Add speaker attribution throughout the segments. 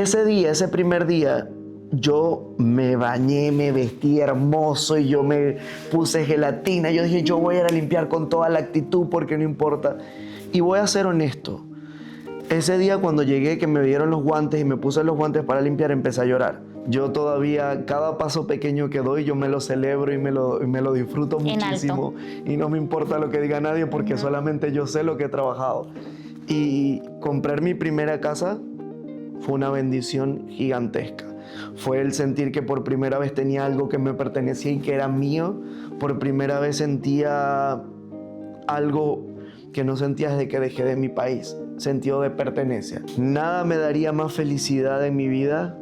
Speaker 1: ese día, ese primer día, yo me bañé, me vestí hermoso y yo me puse gelatina. Yo dije, yo voy a ir a limpiar con toda la actitud porque no importa. Y voy a ser honesto. Ese día cuando llegué, que me dieron los guantes y me puse los guantes para limpiar, empecé a llorar. Yo todavía, cada paso pequeño que doy, yo me lo celebro y me lo disfruto muchísimo. Y no me importa lo que diga nadie porque solamente yo sé lo que he trabajado. Y comprar mi primera casa fue una bendición gigantesca. Fue el sentir que por primera vez tenía algo que me pertenecía y que era mío. Por primera vez sentía algo que no sentía desde que dejé de mi país, sentido de pertenencia. Nada me daría más felicidad en mi vida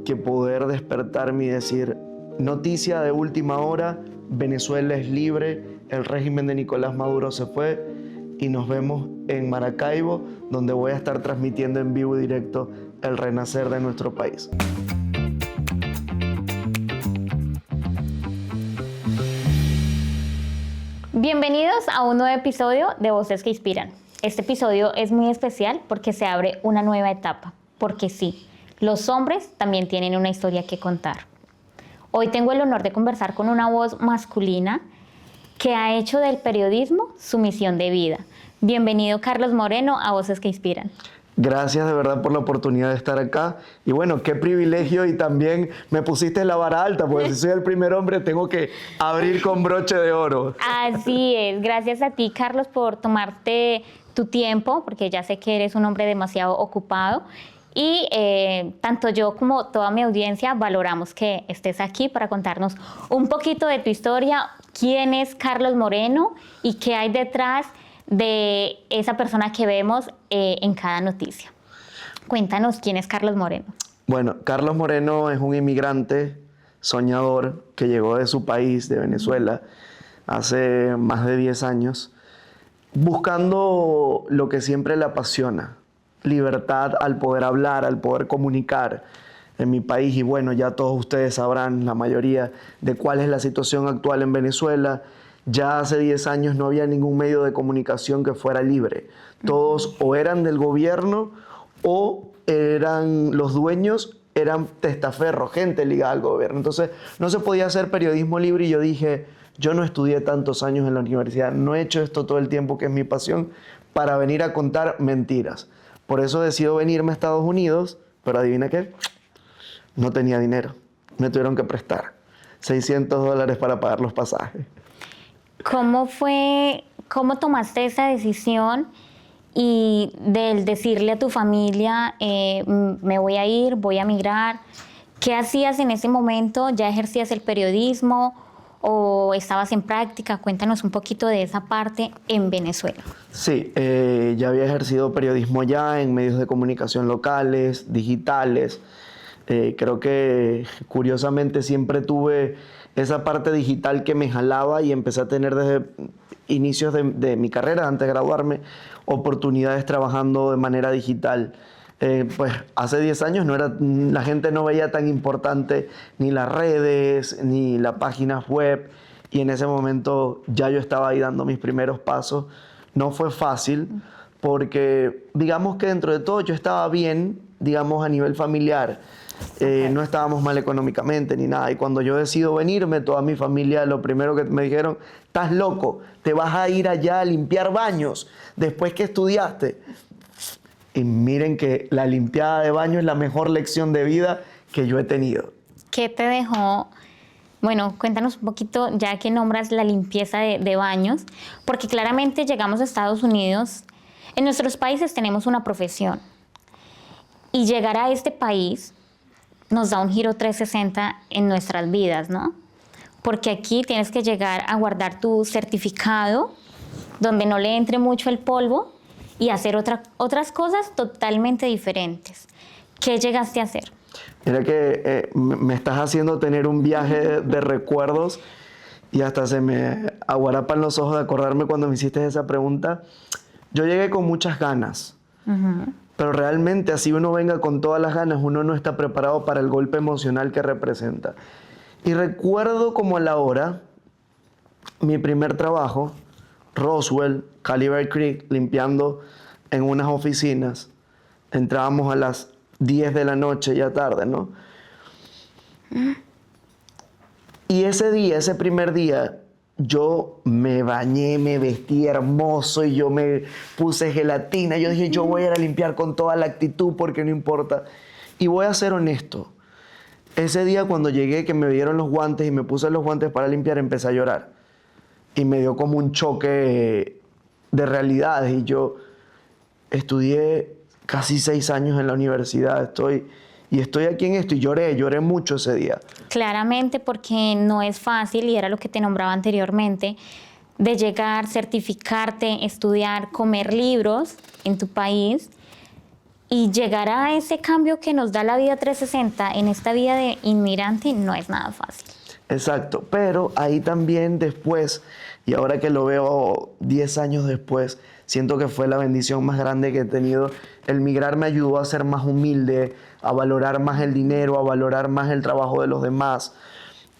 Speaker 1: que poder despertarme y decir, noticia de última hora, Venezuela es libre, el régimen de Nicolás Maduro se fue y nos vemos en Maracaibo, donde voy a estar transmitiendo en vivo y directo el renacer de nuestro país.
Speaker 2: Bienvenidos a un nuevo episodio de Voces que Inspiran. Este episodio es muy especial porque se abre una nueva etapa, porque sí, los hombres también tienen una historia que contar. Hoy tengo el honor de conversar con una voz masculina que ha hecho del periodismo su misión de vida. Bienvenido, Carlos Moreno, a Voces que Inspiran.
Speaker 1: Gracias de verdad por la oportunidad de estar acá. Y bueno, qué privilegio, y también me pusiste la vara alta, porque si soy el primer hombre tengo que abrir con broche de oro.
Speaker 2: Así es, gracias a ti, Carlos, por tomarte tu tiempo, porque ya sé que eres un hombre demasiado ocupado. Y tanto yo como toda mi audiencia valoramos que estés aquí para contarnos un poquito de tu historia, quién es Carlos Moreno y qué hay detrás de esa persona que vemos en cada noticia. Cuéntanos quién es Carlos Moreno.
Speaker 1: Bueno, Carlos Moreno es un inmigrante soñador que llegó de su país, de Venezuela, hace más de 10 años, buscando lo que siempre le apasiona, libertad al poder hablar, al poder comunicar en mi país. Y bueno, ya todos ustedes sabrán, la mayoría, de cuál es la situación actual en Venezuela. Ya hace 10 años no había ningún medio de comunicación que fuera libre. Todos o eran del gobierno o eran los dueños, eran testaferros, gente ligada al gobierno. Entonces no se podía hacer periodismo libre y yo dije, yo no estudié tantos años en la universidad, no he hecho esto todo el tiempo que es mi pasión para venir a contar mentiras. Por eso decido venirme a Estados Unidos, pero adivina qué, no tenía dinero, me tuvieron que prestar $600 para pagar los pasajes.
Speaker 2: ¿Cómo tomaste esa decisión y del decirle a tu familia, me voy a ir, voy a migrar? ¿Qué hacías en ese momento? ¿Ya ejercías el periodismo o estabas en práctica? Cuéntanos un poquito de esa parte en Venezuela.
Speaker 1: Sí, ya había ejercido periodismo ya en medios de comunicación locales, digitales. Creo que curiosamente siempre tuve esa parte digital que me jalaba y empecé a tener desde inicios de mi carrera, antes de graduarme, oportunidades trabajando de manera digital. Pues hace 10 años la gente no veía tan importante ni las redes, ni las páginas web, y en ese momento ya yo estaba ahí dando mis primeros pasos. No fue fácil porque digamos que dentro de todo yo estaba bien, digamos a nivel familiar. No estábamos mal económicamente ni nada. Y cuando yo decido venirme, toda mi familia, lo primero que me dijeron, estás loco, te vas a ir allá a limpiar baños después que estudiaste. Y miren que la limpiada de baños es la mejor lección de vida que yo he tenido.
Speaker 2: ¿Qué te dejó? Bueno, cuéntanos un poquito, ya que nombras la limpieza de baños, porque claramente llegamos a Estados Unidos, en nuestros países tenemos una profesión, y llegar a este país nos da un giro 360 en nuestras vidas, ¿no? Porque aquí tienes que llegar a guardar tu certificado, donde no le entre mucho el polvo, y hacer otras cosas totalmente diferentes. ¿Qué llegaste a hacer?
Speaker 1: Mira que me estás haciendo tener un viaje de recuerdos y hasta se me aguarapan los ojos de acordarme cuando me hiciste esa pregunta. Yo llegué con muchas ganas, pero realmente así uno venga con todas las ganas, uno no está preparado para el golpe emocional que representa. Y recuerdo como a la hora, mi primer trabajo, Roswell, Caliber Creek, limpiando en unas oficinas. Entrábamos a las 10 de la noche, ya tarde, ¿no? Y ese día, ese primer día, yo me bañé, me vestí hermoso y yo me puse gelatina. Yo dije, yo voy a ir a limpiar con toda la actitud porque no importa. Y voy a ser honesto. Ese día cuando llegué, que me dieron los guantes y me puse los guantes para limpiar, empecé a llorar. Y me dio como un choque de realidades. Y yo estudié casi 6 años en la universidad. Estoy aquí en esto y lloré mucho ese día.
Speaker 2: Claramente, porque no es fácil, y era lo que te nombraba anteriormente, de llegar, certificarte, estudiar, comer libros en tu país y llegar a ese cambio que nos da la vida 360 en esta vida de inmigrante no es nada fácil.
Speaker 1: Exacto, pero ahí también después, y ahora que lo veo 10 años después, siento que fue la bendición más grande que he tenido. El migrar me ayudó a ser más humilde, a valorar más el dinero, a valorar más el trabajo de los demás.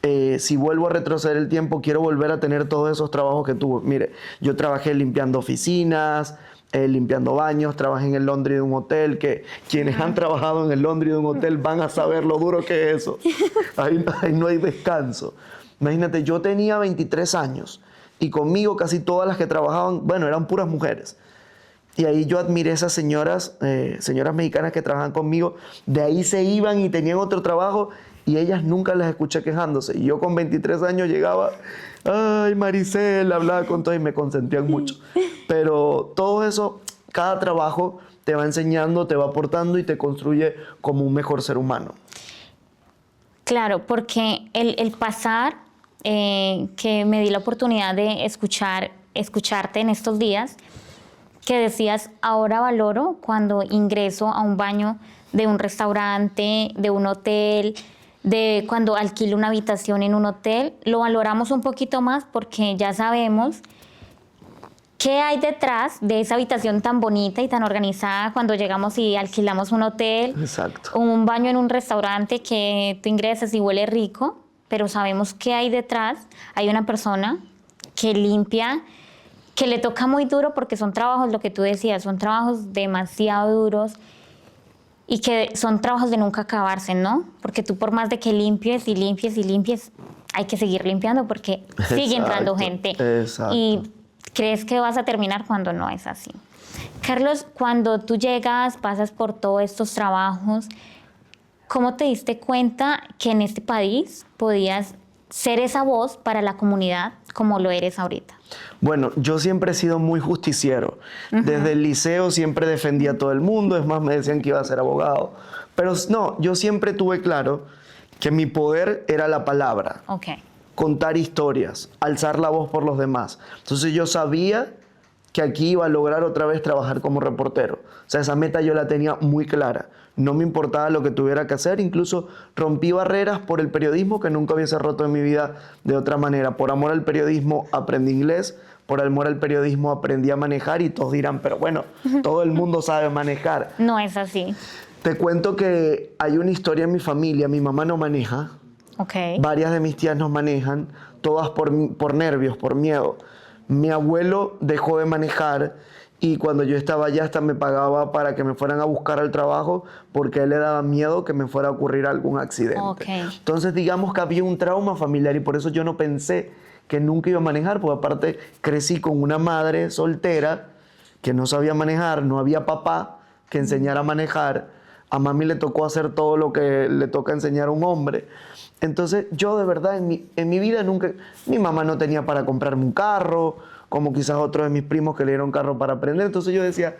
Speaker 1: Si vuelvo a retroceder el tiempo, quiero volver a tener todos esos trabajos que tuve. Mire, yo trabajé limpiando oficinas, limpiando baños, trabajé en el laundry de un hotel, que quienes han trabajado en el laundry de un hotel van a saber lo duro que es eso. Ahí no hay descanso. Imagínate, yo tenía 23 años y conmigo casi todas las que trabajaban, bueno, eran puras mujeres. Y ahí yo admiré a esas señoras mexicanas que trabajan conmigo. De ahí se iban y tenían otro trabajo y ellas nunca las escuché quejándose. Y yo con 23 años llegaba, ay, Maricel, hablaba con todos y me consentían mucho. Pero todo eso, cada trabajo te va enseñando, te va aportando y te construye como un mejor ser humano.
Speaker 2: Claro, porque el pasar, que me di la oportunidad de escucharte en estos días, que decías, ahora valoro cuando ingreso a un baño de un restaurante, de un hotel, de cuando alquilo una habitación en un hotel, lo valoramos un poquito más porque ya sabemos qué hay detrás de esa habitación tan bonita y tan organizada cuando llegamos y alquilamos un hotel.
Speaker 1: Exacto.
Speaker 2: Un baño en un restaurante que tú ingresas y huele rico, pero sabemos qué hay detrás. Hay una persona que limpia, que le toca muy duro porque son trabajos, lo que tú decías, son trabajos demasiado duros y que son trabajos de nunca acabarse, ¿no? Porque tú por más de que limpies y limpies y limpies, hay que seguir limpiando porque sigue entrando gente.
Speaker 1: Exacto.
Speaker 2: Y crees que vas a terminar cuando no es así. Carlos, cuando tú llegas, pasas por todos estos trabajos, ¿cómo te diste cuenta que en este país podías ser esa voz para la comunidad como lo eres ahorita?
Speaker 1: Bueno, yo siempre he sido muy justiciero. Desde el liceo siempre defendía a todo el mundo, es más, me decían que iba a ser abogado. Pero no, yo siempre tuve claro que mi poder era la palabra.
Speaker 2: Okay.
Speaker 1: Contar historias, alzar la voz por los demás. Entonces yo sabía que aquí iba a lograr otra vez trabajar como reportero. O sea, esa meta yo la tenía muy clara. No me importaba lo que tuviera que hacer, incluso rompí barreras por el periodismo que nunca hubiese roto en mi vida de otra manera. Por amor al periodismo aprendí inglés, por amor al periodismo aprendí a manejar y todos dirán, pero bueno, todo el mundo sabe manejar.
Speaker 2: No es así.
Speaker 1: Te cuento que hay una historia en mi familia, mi mamá no maneja,
Speaker 2: Okay.
Speaker 1: varias de mis tías no manejan, todas por nervios, por miedo. Mi abuelo dejó de manejar y cuando yo estaba allá hasta me pagaba para que me fueran a buscar al trabajo porque a él le daba miedo que me fuera a ocurrir algún accidente.
Speaker 2: Okay.
Speaker 1: Entonces digamos que había un trauma familiar y por eso yo no pensé que nunca iba a manejar, porque aparte crecí con una madre soltera que no sabía manejar, no había papá que enseñara a manejar, a mami le tocó hacer todo lo que le toca enseñar a un hombre. Entonces yo de verdad en mi vida nunca, mi mamá no tenía para comprarme un carro, como quizás otros de mis primos que le dieron carro para aprender. Entonces yo decía,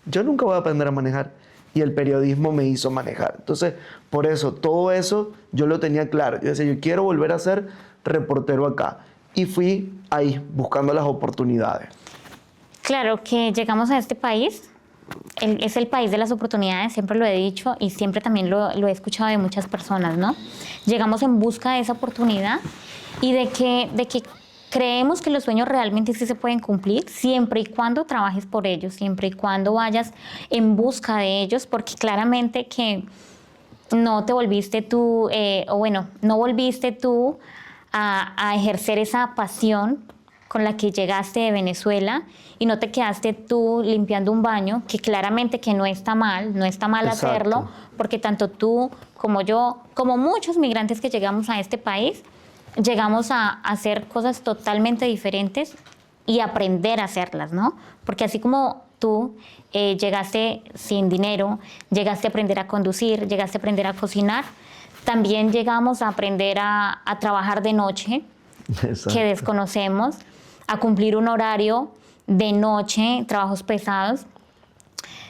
Speaker 1: yo nunca voy a aprender a manejar. Y el periodismo me hizo manejar. Entonces, por eso, todo eso yo lo tenía claro. Yo decía, yo quiero volver a ser reportero acá. Y fui ahí, buscando las oportunidades.
Speaker 2: Claro que llegamos a este país, es el país de las oportunidades, siempre lo he dicho y siempre también lo he escuchado de muchas personas, ¿no? Llegamos en busca de esa oportunidad y de que creemos que los sueños realmente sí se pueden cumplir siempre y cuando trabajes por ellos, siempre y cuando vayas en busca de ellos, porque claramente que no te volviste tú, no volviste tú a ejercer esa pasión con la que llegaste de Venezuela y no te quedaste tú limpiando un baño, que claramente que no está mal
Speaker 1: Exacto.
Speaker 2: hacerlo, porque tanto tú como yo, como muchos migrantes que llegamos a este país, llegamos a hacer cosas totalmente diferentes y aprender a hacerlas, ¿no? Porque así como tú llegaste sin dinero, llegaste a aprender a conducir, llegaste a aprender a cocinar, también llegamos a aprender a trabajar de noche,
Speaker 1: Exacto.
Speaker 2: que desconocemos, a cumplir un horario de noche, trabajos pesados.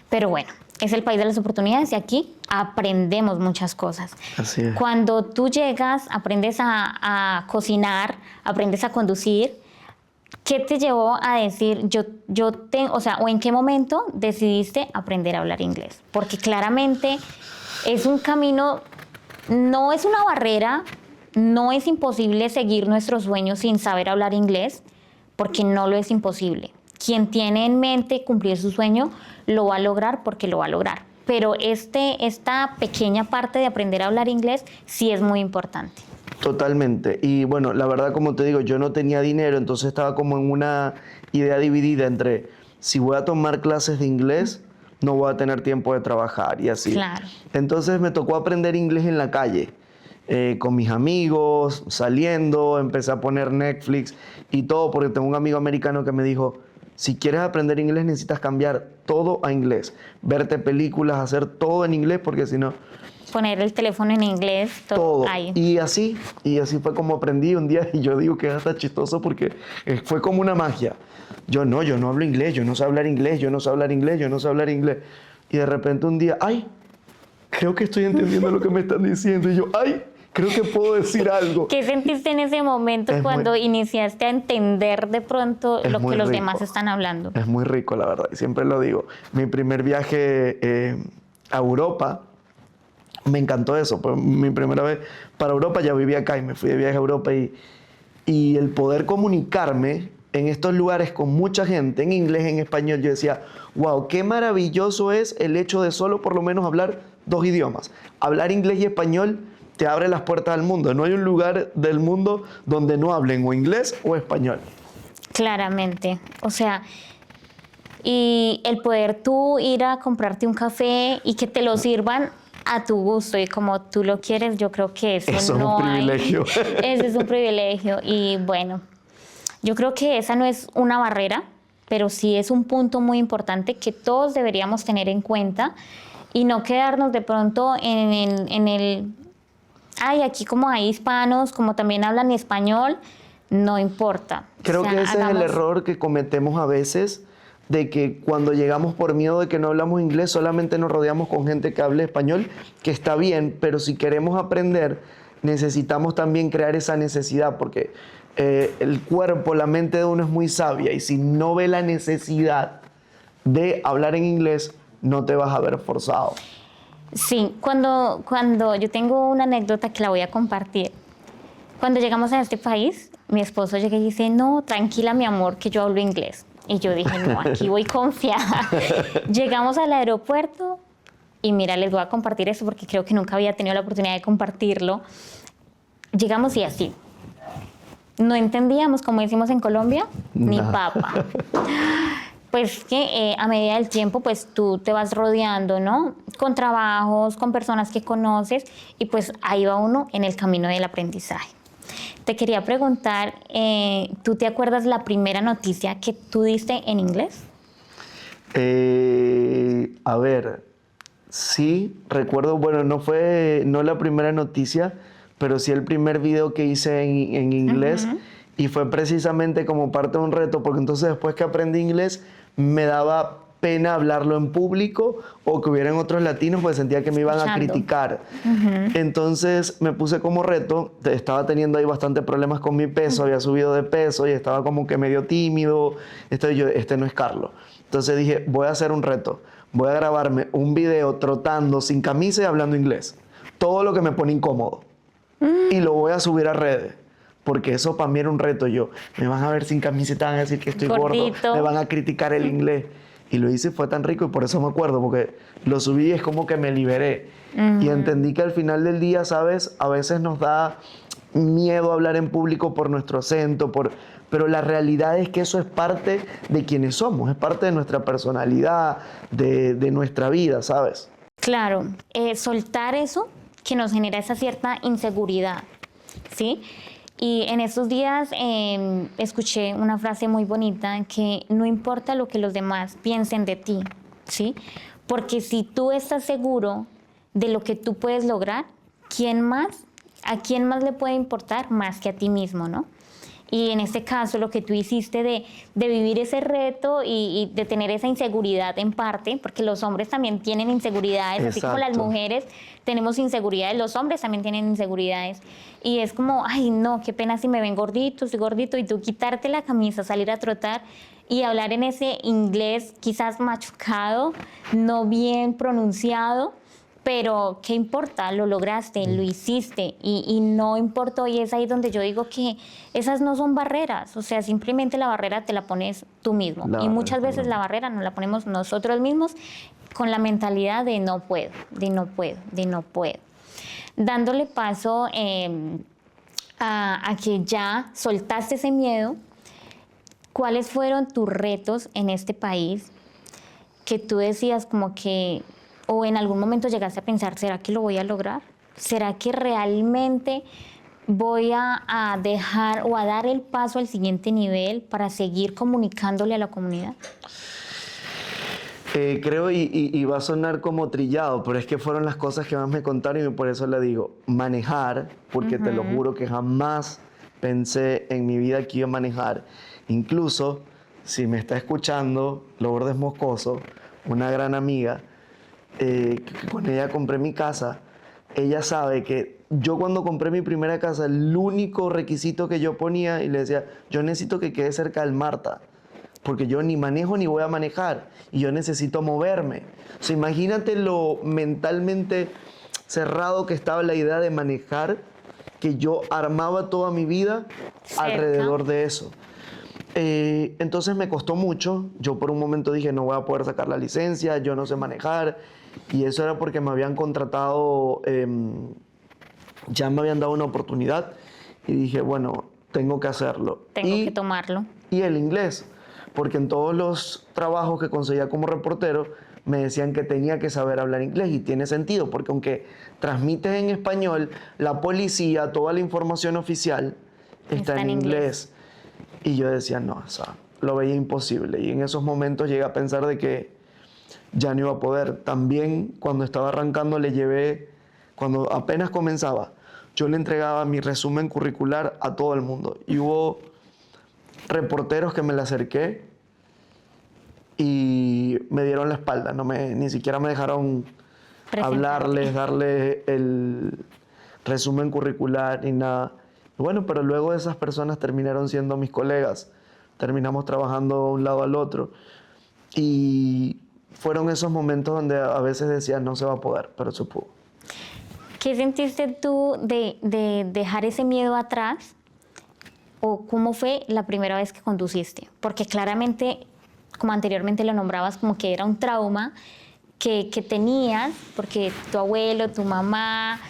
Speaker 2: Pero bueno, es el país de las oportunidades y aquí aprendemos muchas cosas.
Speaker 1: Así es.
Speaker 2: Cuando tú llegas, aprendes a cocinar, aprendes a conducir, ¿qué te llevó a decir, o en qué momento decidiste aprender a hablar inglés? Porque claramente es un camino, no es una barrera, no es imposible seguir nuestros sueños sin saber hablar inglés, porque no lo es imposible. Quien tiene en mente cumplir su sueño, lo va a lograr porque lo va a lograr. Pero esta pequeña parte de aprender a hablar inglés sí es muy importante.
Speaker 1: Totalmente. Y bueno, la verdad, como te digo, yo no tenía dinero, entonces estaba como en una idea dividida entre si voy a tomar clases de inglés, no voy a tener tiempo de trabajar y así.
Speaker 2: Claro.
Speaker 1: Entonces me tocó aprender inglés en la calle, con mis amigos, saliendo, empecé a poner Netflix y todo, porque tengo un amigo americano que me dijo, si quieres aprender inglés necesitas cambiar todo a inglés, verte películas, hacer todo en inglés, porque si no...
Speaker 2: Poner el teléfono en inglés, todo ahí.
Speaker 1: Y así fue como aprendí un día, y yo digo que es hasta chistoso porque fue como una magia. Yo no hablo inglés, yo no sé hablar inglés, yo no sé hablar inglés, yo no sé hablar inglés. Y de repente un día, ay, creo que estoy entendiendo lo que me están diciendo. Y yo, ay, creo que puedo decir algo.
Speaker 2: ¿Qué sentiste en ese momento cuando iniciaste a entender de pronto lo que los demás están hablando?
Speaker 1: Es muy rico, la verdad, y siempre lo digo. Mi primer viaje a Europa, me encantó eso. Pues mi primera vez para Europa, ya vivía acá y me fui de viaje a Europa y el poder comunicarme en estos lugares con mucha gente, en inglés, en español, yo decía, wow, qué maravilloso es el hecho de solo por lo menos hablar 2 idiomas. Hablar inglés y español te abre las puertas al mundo. No hay un lugar del mundo donde no hablen o inglés o español.
Speaker 2: Claramente. O sea, y el poder tú ir a comprarte un café y que te lo sirvan a tu gusto y como tú lo quieres, yo creo que eso no
Speaker 1: es un privilegio.
Speaker 2: Ese es un privilegio. Y bueno, yo creo que esa no es una barrera, pero sí es un punto muy importante que todos deberíamos tener en cuenta y no quedarnos de pronto en el... Ay, aquí como hay hispanos, como también hablan español, no importa.
Speaker 1: Creo que ese es el error que cometemos a veces, de que cuando llegamos por miedo de que no hablamos inglés, solamente nos rodeamos con gente que hable español, que está bien, pero si queremos aprender, necesitamos también crear esa necesidad, porque el cuerpo, la mente de uno es muy sabia, y si no ve la necesidad de hablar en inglés, no te vas a ver forzado.
Speaker 2: Sí, cuando yo tengo una anécdota que la voy a compartir. Cuando llegamos a este país, mi esposo llega y dice, no, tranquila mi amor, que yo hablo inglés. Y yo dije, no, aquí voy confiada. Llegamos al aeropuerto y mira, les voy a compartir eso porque creo que nunca había tenido la oportunidad de compartirlo. Llegamos y así. No entendíamos, como decimos en Colombia, ni papa. Pues que a medida del tiempo, pues tú te vas rodeando, ¿no? Con trabajos, con personas que conoces y pues ahí va uno en el camino del aprendizaje. Te quería preguntar, ¿tú te acuerdas la primera noticia que tú diste en inglés?
Speaker 1: A ver, sí, recuerdo, bueno, no la primera noticia, pero sí el primer video que hice en inglés. Y fue precisamente como parte de un reto, porque entonces después que aprendí inglés, me daba pena hablarlo en público o que hubieran otros latinos, pues sentía que me iban a criticar. Entonces me puse como reto, estaba teniendo ahí bastante problemas con mi peso, había subido de peso y estaba como que medio tímido, este no es Carlos. Entonces dije, voy a hacer un reto, voy a grabarme un video trotando sin camisa y hablando inglés. Todo lo que me pone incómodo. Y lo voy a subir a redes. Porque eso para mí era un reto. Me van a ver sin camiseta, van a decir que estoy gordo, me van a criticar el inglés. Y lo hice, fue tan rico y por eso me acuerdo, porque lo subí y es como que me liberé. Y entendí que al final del día, ¿sabes? A veces nos da miedo hablar en público por nuestro acento, pero la realidad es que eso es parte de quienes somos, es parte de nuestra personalidad, de nuestra vida, ¿sabes?
Speaker 2: Claro, soltar eso que nos genera esa cierta inseguridad, ¿sí? Y en estos días escuché una frase muy bonita que no importa lo que los demás piensen de ti, ¿sí? Porque si tú estás seguro de lo que tú puedes lograr, ¿a quién más le puede importar más que a ti mismo, ¿no? Y en este caso, lo que tú hiciste de vivir ese reto y de tener esa inseguridad en parte, porque los hombres también tienen inseguridades, así como las
Speaker 1: Exacto.
Speaker 2: mujeres tenemos inseguridades, los hombres también tienen inseguridades. Y es como, ay, no, qué pena si me ven gordito, soy gordito, y tú quitarte la camisa, salir a trotar y hablar en ese inglés quizás machucado, no bien pronunciado. Pero, ¿qué importa? Lo lograste, lo hiciste y no importó. Y es ahí donde yo digo que esas no son barreras. O sea, simplemente la barrera te la pones tú mismo. Y muchas veces la barrera nos la ponemos nosotros mismos con la mentalidad de no puedo, de no puedo, de no puedo. Dándole paso a que ya soltaste ese miedo, ¿cuáles fueron tus retos en este país que tú decías como que... o en algún momento llegaste a pensar, ¿será que lo voy a lograr? ¿Será que realmente voy a dejar o a dar el paso al siguiente nivel para seguir comunicándole a la comunidad?
Speaker 1: Creo y va a sonar como trillado, pero es que fueron las cosas que más me contaron y por eso le digo, manejar, porque te lo juro que jamás pensé en mi vida que iba a manejar. Incluso, si me está escuchando Lourdes Moscoso, una gran amiga, que con ella compré mi casa, ella sabe que yo cuando compré mi primera casa, el único requisito que yo ponía y le decía, yo necesito que quede cerca del Marta, porque yo ni manejo ni voy a manejar y yo necesito moverme. O sea, imagínate lo mentalmente cerrado que estaba la idea de manejar, que yo armaba toda mi vida alrededor de eso. Entonces me costó mucho. Yo por un momento dije, no voy a poder sacar la licencia, yo no sé manejar. Y eso era porque me habían contratado, ya me habían dado una oportunidad. Y dije, bueno, tengo que hacerlo.
Speaker 2: Tengo que tomarlo.
Speaker 1: Y el inglés, porque en todos los trabajos que conseguía como reportero, me decían que tenía que saber hablar inglés. Y tiene sentido, porque aunque transmites en español, la policía, toda la información oficial está en inglés. Y yo decía, no, o sea, lo veía imposible. Y en esos momentos llegué a pensar de que ya no iba a poder. También cuando estaba arrancando le llevé, cuando apenas comenzaba, yo le entregaba mi resumen curricular a todo el mundo. Y hubo reporteros que me le acerqué y me dieron la espalda. Ni siquiera me dejaron hablarles, darles el resumen curricular ni nada. Bueno, pero luego esas personas terminaron siendo mis colegas. Terminamos trabajando de un lado al otro. Y fueron esos momentos donde a veces decía, no se va a poder, pero se pudo.
Speaker 2: ¿Qué sentiste tú de dejar ese miedo atrás? ¿O cómo fue la primera vez que conduciste? Porque claramente, como anteriormente lo nombrabas, como que era un trauma que tenías, porque tu abuelo, tu mamá,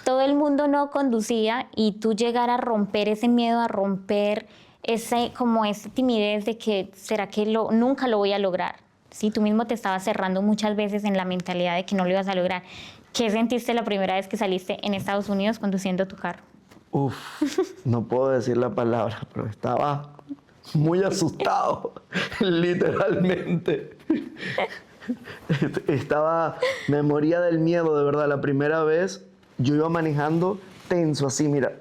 Speaker 2: todo el mundo no conducía y tú llegar a romper ese miedo, a romper esa timidez de que será que nunca lo voy a lograr. ¿Sí? Tú mismo te estabas cerrando muchas veces en la mentalidad de que no lo ibas a lograr. ¿Qué sentiste la primera vez que saliste en Estados Unidos conduciendo tu carro?
Speaker 1: Uf, no puedo decir la palabra, pero estaba muy asustado, literalmente. Me moría del miedo, de verdad. La primera vez yo iba manejando tenso, así, mira.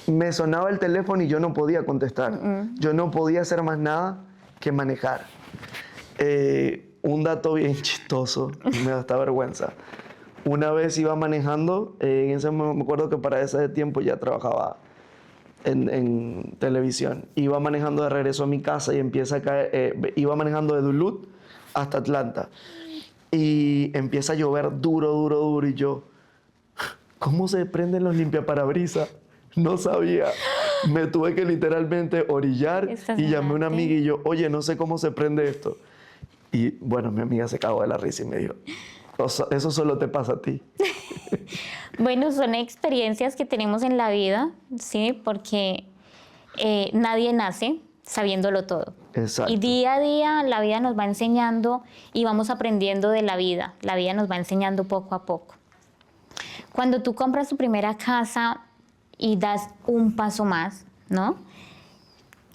Speaker 1: Me sonaba el teléfono y yo no podía contestar. Yo no podía hacer más nada que manejar. Un dato bien chistoso, me da hasta vergüenza. Una vez iba manejando, me acuerdo que para ese tiempo ya trabajaba en televisión. Iba manejando de regreso a mi casa y empieza a caer, iba manejando de Duluth hasta Atlanta. Y empieza a llover duro, duro, duro. Y yo, ¿cómo se prenden los limpiaparabrisas? No sabía. Me tuve que literalmente orillar y llamé a una amiga y yo, oye, no sé cómo se prende esto. Y bueno, mi amiga se cagó de la risa y me dijo, eso solo te pasa a ti.
Speaker 2: Bueno, son experiencias que tenemos en la vida, ¿sí? Porque nadie nace sabiéndolo todo.
Speaker 1: Exacto.
Speaker 2: Y día a día la vida nos va enseñando y vamos aprendiendo de la vida. La vida nos va enseñando poco a poco. Cuando tú compras tu primera casa y das un paso más, ¿no?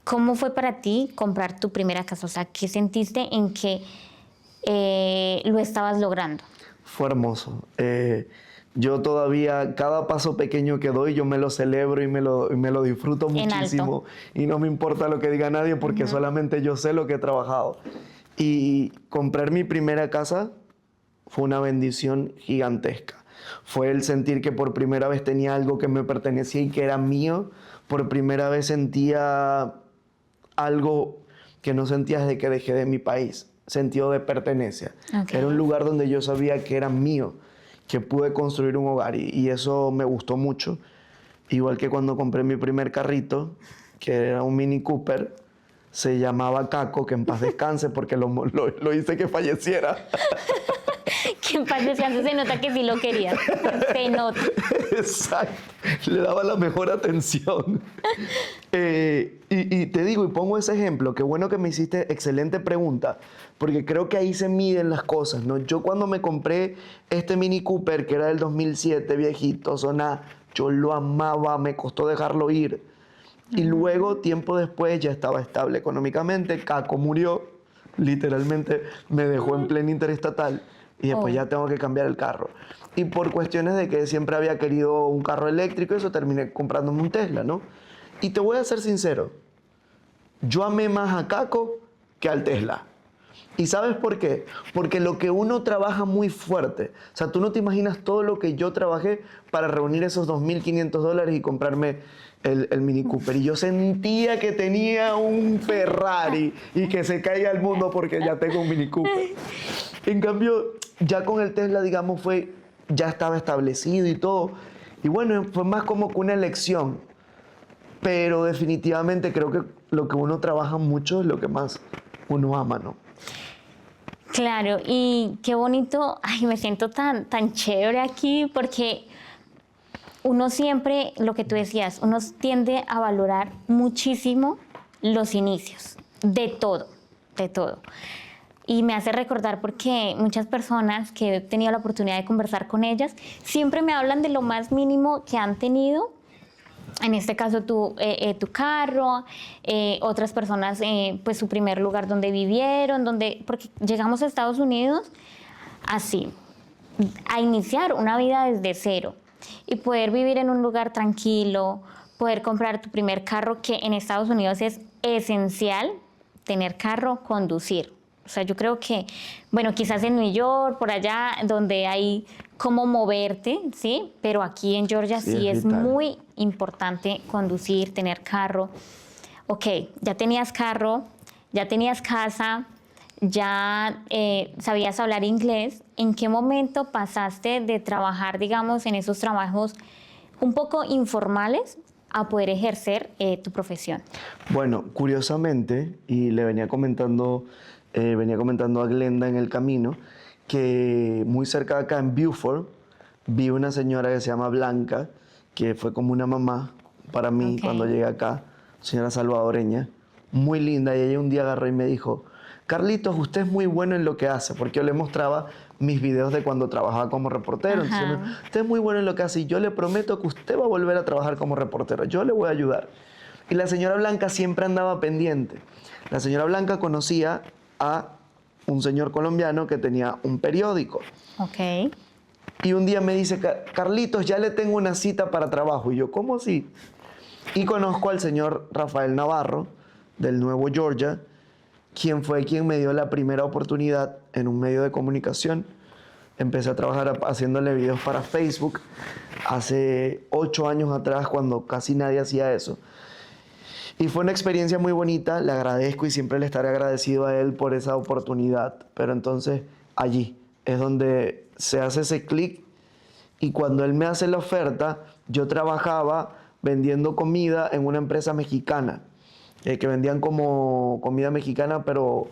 Speaker 2: ¿Cómo fue para ti comprar tu primera casa? O sea, ¿qué sentiste en que lo estabas logrando?
Speaker 1: Fue hermoso. Yo todavía, cada paso pequeño que doy, yo me lo celebro y me lo disfruto
Speaker 2: En
Speaker 1: muchísimo. Y no me importa lo que diga nadie porque solamente yo sé lo que he trabajado. Y comprar mi primera casa fue una bendición gigantesca. Fue el sentir que por primera vez tenía algo que me pertenecía y que era mío. Por primera vez sentía algo que no sentía desde que dejé de mi país. Sentido de pertenencia.
Speaker 2: Okay.
Speaker 1: Era un lugar donde yo sabía que era mío, que pude construir un hogar y eso me gustó mucho. Igual que cuando compré mi primer carrito, que era un Mini Cooper, se llamaba Caco, que en paz descanse porque lo hice que falleciera.
Speaker 2: Que en paz descanse, se nota que sí lo querías. Se nota.
Speaker 1: Exacto. Le daba la mejor atención. Y te digo, y pongo ese ejemplo, qué bueno que me hiciste excelente pregunta, porque creo que ahí se miden las cosas, ¿no? Yo cuando me compré este Mini Cooper, que era del 2007, viejito, zona, yo lo amaba, me costó dejarlo ir. Y luego, tiempo después, ya estaba estable económicamente, Caco murió, literalmente me dejó en plena interestatal. Y después ya tengo que cambiar el carro. Y por cuestiones de que siempre había querido un carro eléctrico, eso terminé comprándome un Tesla, ¿no? Y te voy a ser sincero, yo amé más a Caco que al Tesla. ¿Y sabes por qué? Porque lo que uno trabaja muy fuerte, o sea, tú no te imaginas todo lo que yo trabajé para reunir esos $2.500 y comprarme el Mini Cooper. Y yo sentía que tenía un Ferrari y que se caía al mundo porque ya tengo un Mini Cooper. En cambio, ya con el Tesla, digamos, ya estaba establecido y todo. Y bueno, fue más como que una elección. Pero definitivamente creo que lo que uno trabaja mucho es lo que más uno ama, ¿no?
Speaker 2: Claro, y qué bonito, ay, me siento tan chévere aquí porque uno siempre, lo que tú decías, uno tiende a valorar muchísimo los inicios, de todo, de todo. Y me hace recordar porque muchas personas que he tenido la oportunidad de conversar con ellas, siempre me hablan de lo más mínimo que han tenido. En este caso, tu carro, otras personas, pues su primer lugar donde vivieron, porque llegamos a Estados Unidos así, a iniciar una vida desde cero y poder vivir en un lugar tranquilo, poder comprar tu primer carro, que en Estados Unidos es esencial tener carro, conducir. O sea, yo creo que, bueno, quizás en New York, por allá, donde hay cómo moverte, ¿sí? Pero aquí en Georgia sí es muy importante conducir, tener carro. Ok, ya tenías carro, ya tenías casa, ya sabías hablar inglés. ¿En qué momento pasaste de trabajar, digamos, en esos trabajos un poco informales a poder ejercer tu profesión?
Speaker 1: Bueno, curiosamente, y le venía comentando a Glenda en el camino, que muy cerca de acá en Beaufort vi una señora que se llama Blanca, que fue como una mamá para mí cuando llegué acá, señora salvadoreña, muy linda, y ella un día agarró y me dijo: Carlitos, usted es muy bueno en lo que hace, porque yo le mostraba mis videos de cuando trabajaba como reportero. Entonces, usted es muy bueno en lo que hace y yo le prometo que usted va a volver a trabajar como reportero, yo le voy a ayudar. Y la señora Blanca siempre andaba pendiente. La señora Blanca conocía a un señor colombiano que tenía un periódico.
Speaker 2: Ok.
Speaker 1: Y un día me dice: Carlitos, ya le tengo una cita para trabajo. Y yo, ¿cómo así? Y conozco al señor Rafael Navarro, del Nuevo Georgia, quien fue quien me dio la primera oportunidad en un medio de comunicación. Empecé a trabajar haciéndole videos para Facebook hace 8 años atrás, cuando casi nadie hacía eso. Y fue una experiencia muy bonita, le agradezco y siempre le estaré agradecido a él por esa oportunidad. Pero entonces allí es donde se hace ese clic, y cuando él me hace la oferta, yo trabajaba vendiendo comida en una empresa mexicana, que vendían como comida mexicana, pero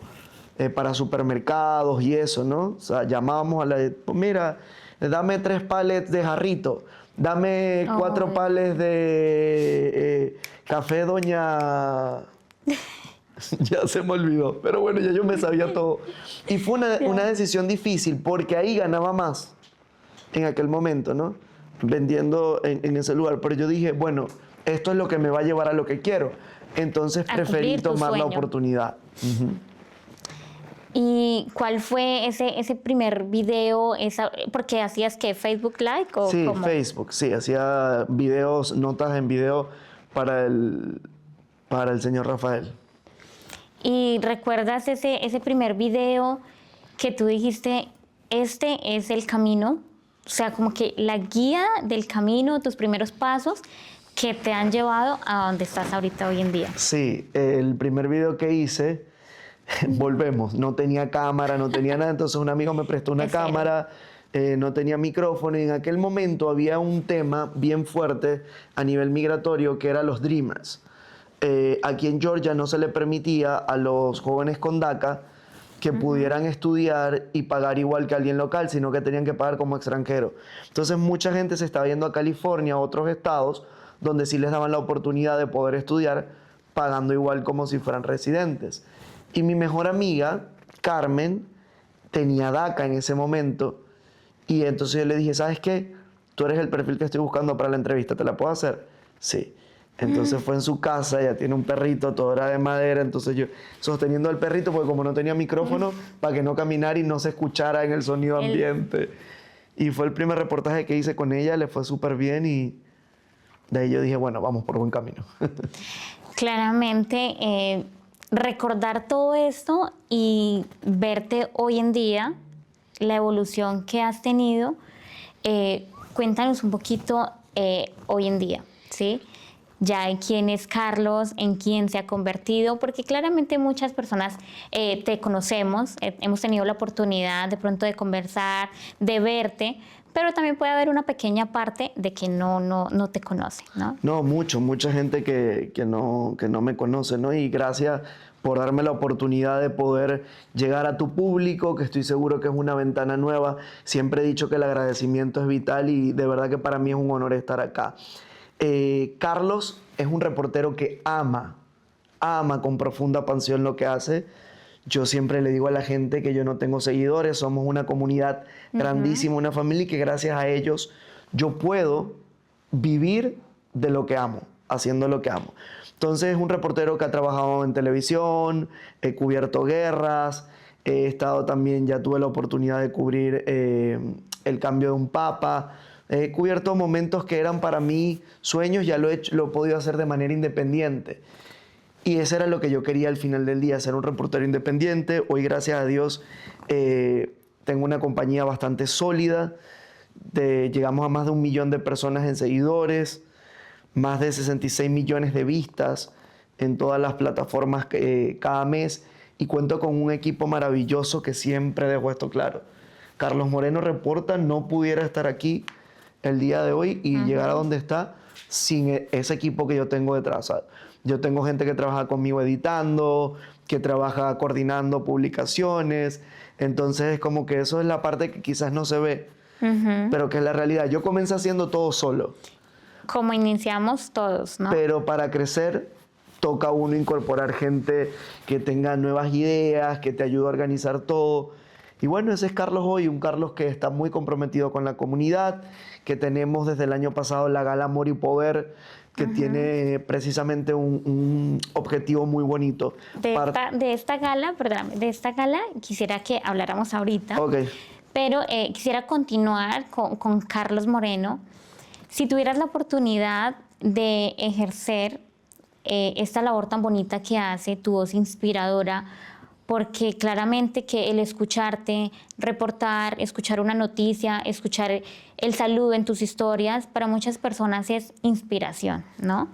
Speaker 1: para supermercados y eso, ¿no? O sea, llamábamos a la... Mira, dame 3 palets de jarrito, dame 4 palets de café Doña... Ya se me olvidó, pero bueno, ya yo me sabía todo. Y fue una decisión difícil porque ahí ganaba más en aquel momento, ¿no? Vendiendo en ese lugar. Pero yo dije, bueno, esto es lo que me va a llevar a lo que quiero. Entonces preferí tomar la oportunidad.
Speaker 2: ¿Y cuál fue ese primer video? ¿Porque hacías qué? ¿Facebook Live o
Speaker 1: Sí,
Speaker 2: cómo?
Speaker 1: Facebook, sí. Hacía videos, notas en video para el señor Rafael.
Speaker 2: ¿Y recuerdas ese primer video que tú dijiste, este es el camino? O sea, como que la guía del camino, tus primeros pasos que te han llevado a donde estás ahorita hoy en día.
Speaker 1: Sí, el primer video que hice, volvemos, no tenía cámara, no tenía nada, entonces un amigo me prestó una cámara, no tenía micrófono y en aquel momento había un tema bien fuerte a nivel migratorio que era los Dreamers. Aquí en Georgia no se le permitía a los jóvenes con DACA que pudieran estudiar y pagar igual que alguien local, sino que tenían que pagar como extranjero. Entonces mucha gente se estaba yendo a California, a otros estados, donde sí les daban la oportunidad de poder estudiar pagando igual como si fueran residentes. Y mi mejor amiga, Carmen, tenía DACA en ese momento y entonces yo le dije, ¿sabes qué? Tú eres el perfil que estoy buscando para la entrevista, ¿te la puedo hacer? Sí. Entonces fue en su casa, ella tiene un perrito, todo era de madera, entonces yo sosteniendo al perrito, porque como no tenía micrófono, para que no caminara y no se escuchara en el sonido ambiente. Y fue el primer reportaje que hice con ella, le fue súper bien y de ahí yo dije, bueno, vamos por buen camino.
Speaker 2: Claramente, recordar todo esto y verte hoy en día, la evolución que has tenido, cuéntanos un poquito hoy en día, ¿sí? Ya en quién es Carlos, en quién se ha convertido, porque claramente muchas personas te conocemos, hemos tenido la oportunidad de pronto de conversar, de verte, pero también puede haber una pequeña parte de que no te conoce, ¿no?
Speaker 1: No, mucha gente que no me conoce, ¿no? Y gracias por darme la oportunidad de poder llegar a tu público, que estoy seguro que es una ventana nueva. Siempre he dicho que el agradecimiento es vital y de verdad que para mí es un honor estar acá. Carlos es un reportero que ama con profunda pasión lo que hace. Yo siempre le digo a la gente que yo no tengo seguidores, somos una comunidad grandísima, una familia y que gracias a ellos yo puedo vivir de lo que amo, haciendo lo que amo. Entonces es un reportero que ha trabajado en televisión, he cubierto guerras, he estado también, ya tuve la oportunidad de cubrir el cambio de un papa. He cubierto momentos que eran para mí sueños, ya lo he podido hacer de manera independiente. Y eso era lo que yo quería al final del día, ser un reportero independiente. Hoy, gracias a Dios, tengo una compañía bastante sólida. Llegamos a más de 1 millón de personas en seguidores, más de 66 millones de vistas en todas las plataformas cada mes. Y cuento con un equipo maravilloso que siempre dejo esto claro. Carlos Moreno Reporta no pudiera estar aquí el día de hoy y llegar a donde está sin ese equipo que yo tengo detrás. Yo tengo gente que trabaja conmigo editando, que trabaja coordinando publicaciones, entonces es como que eso es la parte que quizás no se ve, pero que es la realidad. Yo comencé haciendo todo solo.
Speaker 2: Como iniciamos todos, ¿no?
Speaker 1: Pero para crecer toca a uno incorporar gente que tenga nuevas ideas, que te ayude a organizar todo. Y bueno, ese es Carlos hoy, un Carlos que está muy comprometido con la comunidad, que tenemos desde el año pasado la Gala Amor y Poder, que tiene precisamente un objetivo muy bonito.
Speaker 2: De esta gala quisiera que habláramos ahorita,
Speaker 1: Okay.
Speaker 2: pero quisiera continuar con Carlos Moreno. Si tuvieras la oportunidad de ejercer esta labor tan bonita que hace, tu voz inspiradora, porque claramente que el escucharte, reportar, escuchar una noticia, escuchar el saludo en tus historias, para muchas personas es inspiración, ¿no?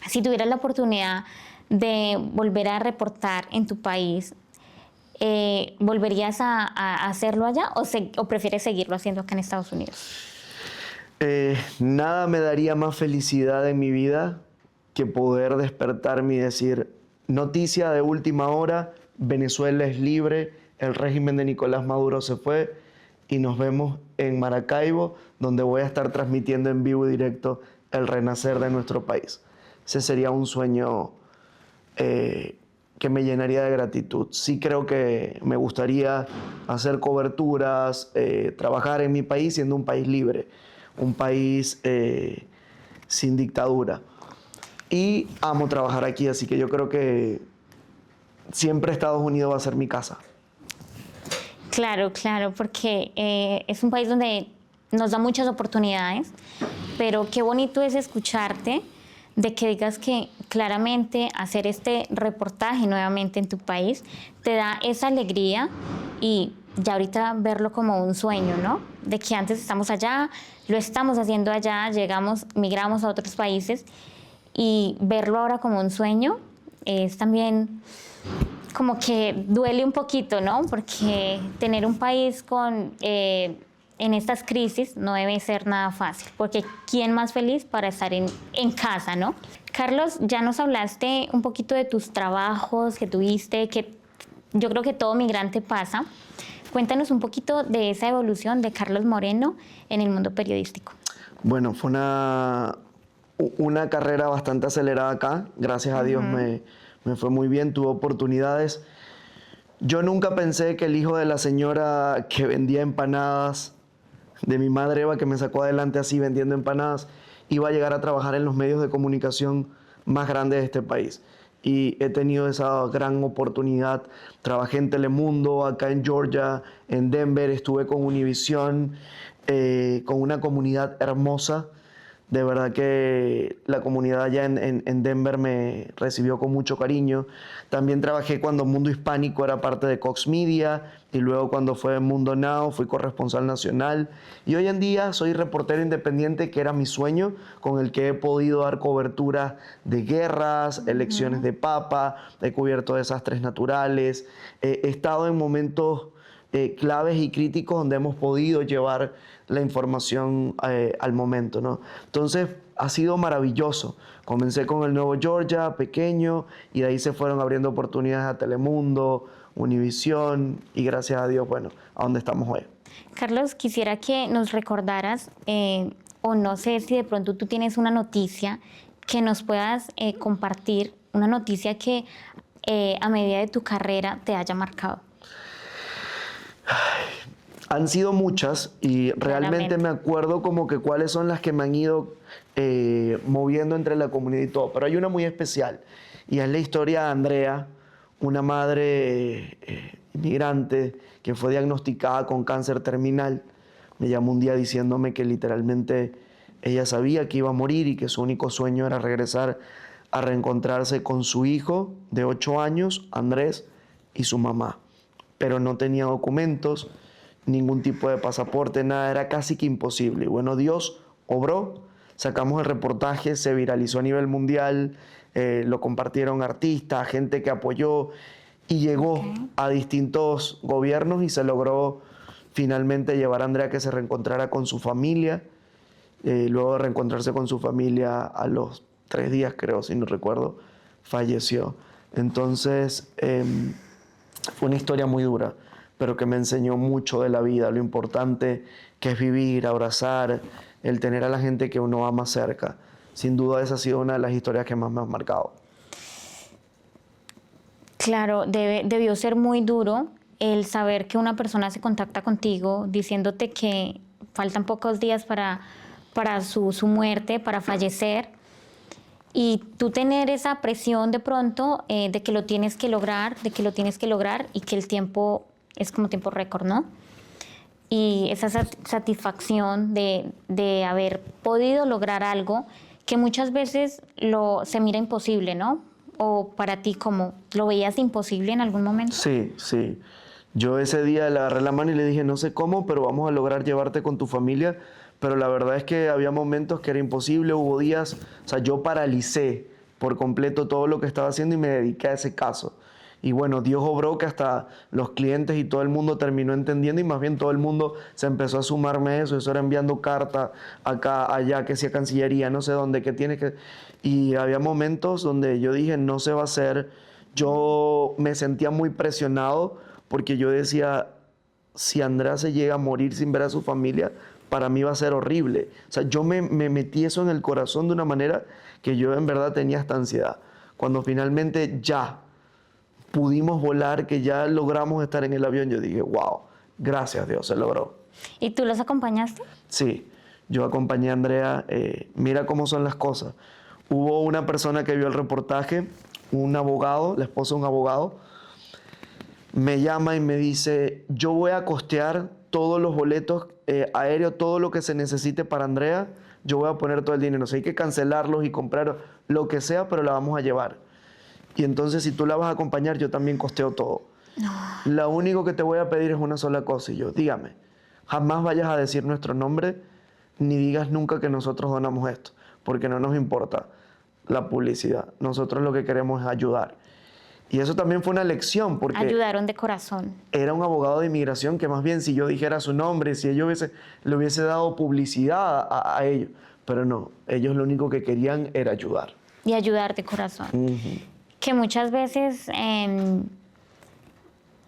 Speaker 2: Si tuvieras la oportunidad de volver a reportar en tu país, ¿volverías a hacerlo allá o prefieres seguirlo haciendo acá en Estados Unidos?
Speaker 1: Nada me daría más felicidad en mi vida que poder despertarme y decir, noticia de última hora, Venezuela es libre, el régimen de Nicolás Maduro se fue y nos vemos en Maracaibo, donde voy a estar transmitiendo en vivo y directo el renacer de nuestro país. Ese sería un sueño que me llenaría de gratitud. Sí creo que me gustaría hacer coberturas, trabajar en mi país siendo un país libre, un país sin dictadura. Y amo trabajar aquí, así que yo creo que siempre Estados Unidos va a ser mi casa.
Speaker 2: Claro, claro, porque es un país donde nos da muchas oportunidades, pero qué bonito es escucharte de que digas que claramente hacer este reportaje nuevamente en tu país te da esa alegría y ya ahorita verlo como un sueño, ¿no? De que antes estamos allá, lo estamos haciendo allá, llegamos, migramos a otros países y verlo ahora como un sueño es también como que duele un poquito, ¿no? Porque tener un país en estas crisis no debe ser nada fácil, porque ¿quién más feliz para estar en casa, no? Carlos, ya nos hablaste un poquito de tus trabajos que tuviste, que yo creo que todo migrante pasa. Cuéntanos un poquito de esa evolución de Carlos Moreno en el mundo periodístico.
Speaker 1: Bueno, fue una carrera bastante acelerada acá. Gracias a Dios me fue muy bien, tuve oportunidades. Yo nunca pensé que el hijo de la señora que vendía empanadas, de mi madre Eva, que me sacó adelante así vendiendo empanadas, iba a llegar a trabajar en los medios de comunicación más grandes de este país. Y he tenido esa gran oportunidad. Trabajé en Telemundo, acá en Georgia, en Denver, estuve con Univision, con una comunidad hermosa. De verdad que la comunidad allá en Denver me recibió con mucho cariño. También trabajé cuando Mundo Hispánico era parte de Cox Media y luego cuando fue Mundo Now fui corresponsal nacional. Y hoy en día soy reportero independiente, que era mi sueño, con el que he podido dar cobertura de guerras, elecciones de papa, he cubierto desastres naturales, he estado en momentos claves y críticos donde hemos podido llevar la información al momento, ¿no? Entonces ha sido maravilloso. Comencé con el Nuevo Georgia, pequeño, y de ahí se fueron abriendo oportunidades a Telemundo, Univision, y gracias a Dios, bueno, a donde estamos hoy.
Speaker 2: Carlos, quisiera que nos recordaras, o no sé si de pronto tú tienes una noticia que nos puedas compartir, una noticia que a medida de tu carrera te haya marcado.
Speaker 1: Han sido muchas y realmente me acuerdo como que cuáles son las que me han ido moviendo entre la comunidad y todo. Pero hay una muy especial y es la historia de Andrea, una madre inmigrante que fue diagnosticada con cáncer terminal. Me llamó un día diciéndome que literalmente ella sabía que iba a morir y que su único sueño era regresar a reencontrarse con su hijo de 8 años, Andrés, y su mamá. Pero no tenía documentos, ningún tipo de pasaporte, nada, era casi que imposible. Y bueno, Dios obró, sacamos el reportaje, se viralizó a nivel mundial, lo compartieron artistas, gente que apoyó y llegó a distintos gobiernos y se logró finalmente llevar a Andrea que se reencontrara con su familia. Luego de reencontrarse con su familia a los 3 días, creo, si no recuerdo, falleció. Entonces, fue una historia muy dura, pero que me enseñó mucho de la vida, lo importante que es vivir, abrazar, el tener a la gente que uno ama cerca. Sin duda esa ha sido una de las historias que más me han marcado.
Speaker 2: Claro, debió ser muy duro el saber que una persona se contacta contigo diciéndote que faltan pocos días para su muerte, para fallecer, y tú tener esa presión de pronto de que lo tienes que lograr, y que el tiempo es como tiempo récord, ¿no? Y esa satisfacción de haber podido lograr algo que muchas veces se mira imposible, ¿no? O para ti, ¿cómo? ¿Lo veías imposible en algún momento?
Speaker 1: Sí, sí. Yo ese día le agarré la mano y le dije, no sé cómo, pero vamos a lograr llevarte con tu familia. Pero la verdad es que había momentos que era imposible, hubo días, o sea, yo paralicé por completo todo lo que estaba haciendo y me dediqué a ese caso. Y bueno, Dios obró que hasta los clientes y todo el mundo terminó entendiendo y más bien todo el mundo se empezó a sumarme eso era enviando carta acá, allá, que sea Cancillería, no sé dónde, que tiene que... Y había momentos donde yo dije, no se va a hacer. Yo me sentía muy presionado porque yo decía, si Andrea se llega a morir sin ver a su familia, para mí va a ser horrible. O sea, yo me metí eso en el corazón de una manera que yo en verdad tenía esta ansiedad. Cuando finalmente ya pudimos volar, que ya logramos estar en el avión, yo dije, wow, gracias Dios, se logró.
Speaker 2: ¿Y tú los acompañaste?
Speaker 1: Sí, yo acompañé a Andrea. Mira cómo son las cosas. Hubo una persona que vio el reportaje, un abogado, la esposa de un abogado, me llama y me dice, yo voy a costear todos los boletos aéreos, todo lo que se necesite para Andrea, yo voy a poner todo el dinero. O sea, hay que cancelarlos y comprar lo que sea, pero la vamos a llevar. Y entonces, si tú la vas a acompañar, yo también costeo todo.
Speaker 2: No.
Speaker 1: Lo único que te voy a pedir es una sola cosa. Y yo, dígame, jamás vayas a decir nuestro nombre, ni digas nunca que nosotros donamos esto, porque no nos importa la publicidad. Nosotros lo que queremos es ayudar. Y eso también fue una lección, porque
Speaker 2: Ayudaron de corazón.
Speaker 1: era un abogado de inmigración que más bien si yo dijera su nombre, si ellos le hubiese dado publicidad a ellos. Pero no, ellos lo único que querían era ayudar.
Speaker 2: Y ayudar de corazón. Que muchas veces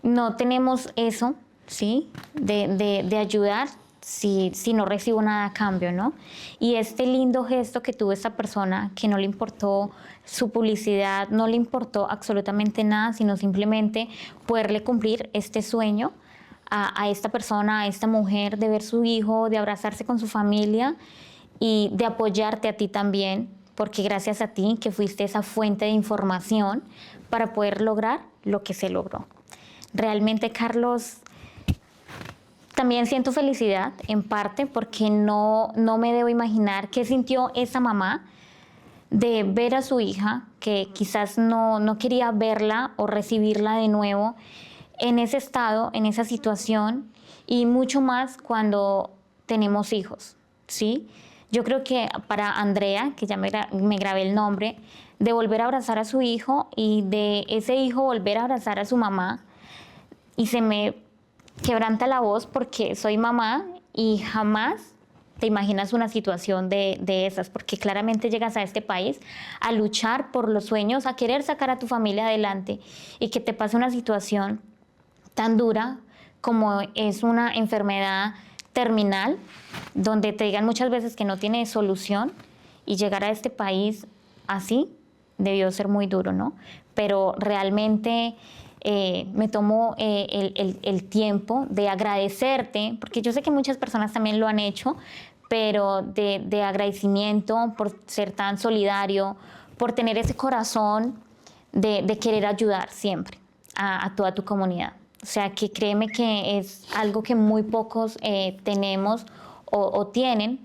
Speaker 2: no tenemos eso, ¿sí? De ayudar si no recibo nada a cambio, ¿no? Y este lindo gesto que tuvo esta persona, que no le importó su publicidad, no le importó absolutamente nada, sino simplemente poderle cumplir este sueño a esta persona, a esta mujer, de ver su hijo, de abrazarse con su familia y de apoyarte a ti también, porque gracias a ti que fuiste esa fuente de información para poder lograr lo que se logró. Realmente, Carlos, también siento felicidad en parte porque no me debo imaginar qué sintió esa mamá de ver a su hija, que quizás no quería verla o recibirla de nuevo en ese estado, en esa situación, y mucho más cuando tenemos hijos, ¿sí? Yo creo que para Andrea, que ya me grabé el nombre, de volver a abrazar a su hijo y de ese hijo volver a abrazar a su mamá, y se me quebranta la voz porque soy mamá y jamás te imaginas una situación de esas, porque claramente llegas a este país a luchar por los sueños, a querer sacar a tu familia adelante y que te pase una situación tan dura como es una enfermedad terminal, donde te digan muchas veces que no tiene solución, y llegar a este país así debió ser muy duro, ¿no? Pero realmente me tomo el tiempo de agradecerte, porque yo sé que muchas personas también lo han hecho, pero de agradecimiento por ser tan solidario, por tener ese corazón de querer ayudar siempre a toda tu comunidad. O sea, que créeme que es algo que muy pocos tenemos o tienen,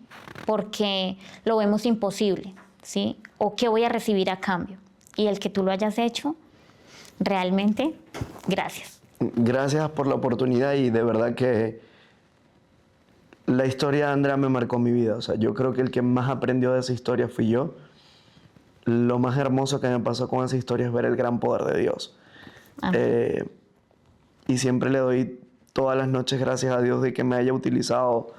Speaker 2: porque lo vemos imposible, ¿sí? O qué voy a recibir a cambio. Y el que tú lo hayas hecho, realmente, gracias.
Speaker 1: Gracias por la oportunidad, y de verdad que la historia de Andrea me marcó mi vida. O sea, yo creo que el que más aprendió de esa historia fui yo. Lo más hermoso que me pasó con esa historia es ver el gran poder de Dios. Y siempre le doy todas las noches gracias a Dios de que me haya utilizado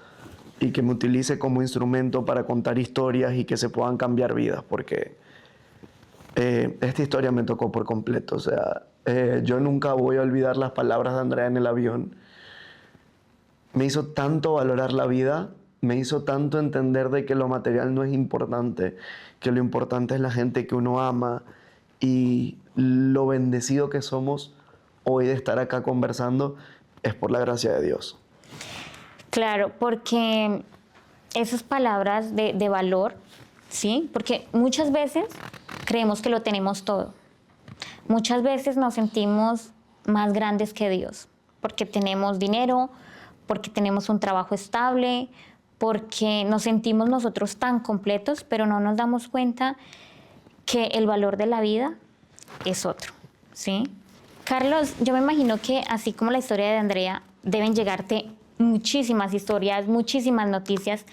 Speaker 1: y que me utilice como instrumento para contar historias y que se puedan cambiar vidas, porque esta historia me tocó por completo. O sea, yo nunca voy a olvidar las palabras de Andrea en el avión. Me hizo tanto valorar la vida, me hizo tanto entender de que lo material no es importante, que lo importante es la gente que uno ama, y lo bendecido que somos hoy de estar acá conversando es por la gracia de Dios.
Speaker 2: Claro, porque esas palabras de valor, ¿sí? Porque muchas veces creemos que lo tenemos todo. Muchas veces nos sentimos más grandes que Dios, porque tenemos dinero, porque tenemos un trabajo estable, porque nos sentimos nosotros tan completos, pero no nos damos cuenta que el valor de la vida es otro, ¿sí? Carlos, yo me imagino que así como la historia de Andrea, deben llegarte muchísimas historias, muchísimas noticias.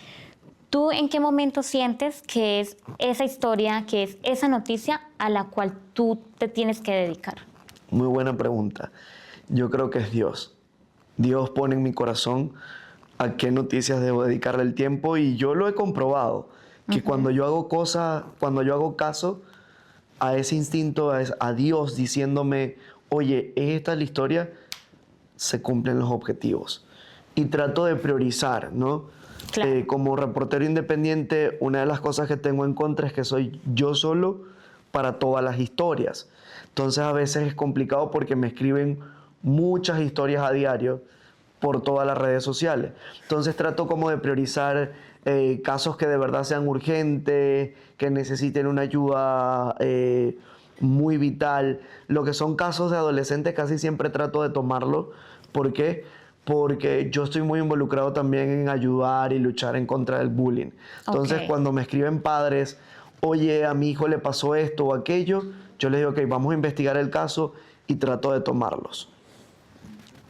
Speaker 2: ¿Tú en qué momento sientes que es esa historia, que es esa noticia a la cual tú te tienes que dedicar?
Speaker 1: Muy buena pregunta. Yo creo que es Dios. Dios pone en mi corazón a qué noticias debo dedicarle el tiempo, y yo lo he comprobado, que cuando yo hago cosas, cuando yo hago caso a ese instinto, a Dios diciéndome, oye, ¿es esta la historia? se cumplen los objetivos. Y trato de priorizar, ¿no?
Speaker 2: Claro.
Speaker 1: Como reportero independiente, una de las cosas que tengo en contra es que soy yo solo para todas las historias. Entonces a veces es complicado porque me escriben muchas historias a diario por todas las redes sociales. Entonces trato como de priorizar casos que de verdad sean urgentes, que necesiten una ayuda muy vital. Lo que son casos de adolescentes casi siempre trato de tomarlo. ¿Por qué? Porque yo estoy muy involucrado también en ayudar y luchar en contra del bullying. Entonces,
Speaker 2: Ok.
Speaker 1: cuando me escriben padres, oye, a mi hijo le pasó esto o aquello, yo les digo, ok, vamos a investigar el caso y trato de tomarlos.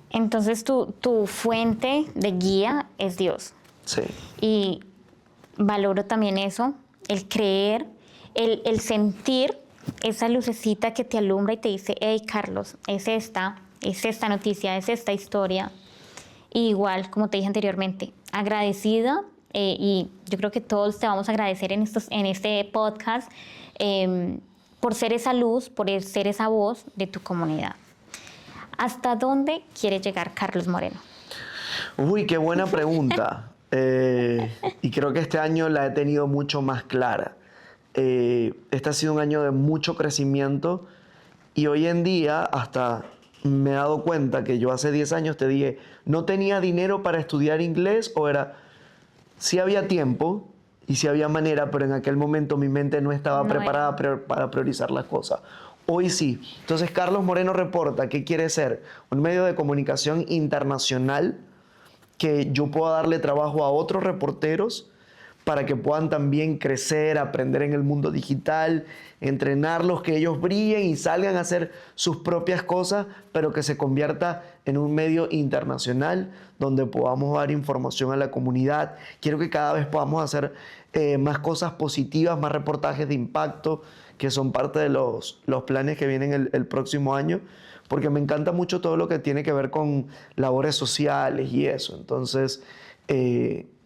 Speaker 2: Entonces tu fuente de guía es Dios.
Speaker 1: Sí.
Speaker 2: Y valoro también eso, el creer, el sentir esa lucecita que te alumbra y te dice, hey Carlos, es esta noticia, es esta historia. Y igual, como te dije anteriormente, agradecida, y yo creo que todos te vamos a agradecer en este podcast por ser esa luz, por ser esa voz de tu comunidad. ¿Hasta dónde quiere llegar Carlos Moreno?
Speaker 1: Uy, qué buena pregunta. Y creo que este año la he tenido mucho más clara. Este ha sido un año de mucho crecimiento y hoy en día hasta me he dado cuenta que yo hace 10 años te dije, no tenía dinero para estudiar inglés o era, sí había tiempo y sí había manera, pero en aquel momento mi mente no estaba preparada para priorizar las cosas. Hoy sí. Entonces Carlos Moreno Reporta, ¿qué quiere ser? Un medio de comunicación internacional que yo pueda darle trabajo a otros reporteros para que puedan también crecer, aprender en el mundo digital, entrenarlos, que ellos brillen y salgan a hacer sus propias cosas, pero que se convierta en un medio internacional donde podamos dar información a la comunidad. Quiero que cada vez podamos hacer más cosas positivas, más reportajes de impacto, que son parte de los planes que vienen el próximo año, porque me encanta mucho todo lo que tiene que ver con labores sociales y eso. Entonces,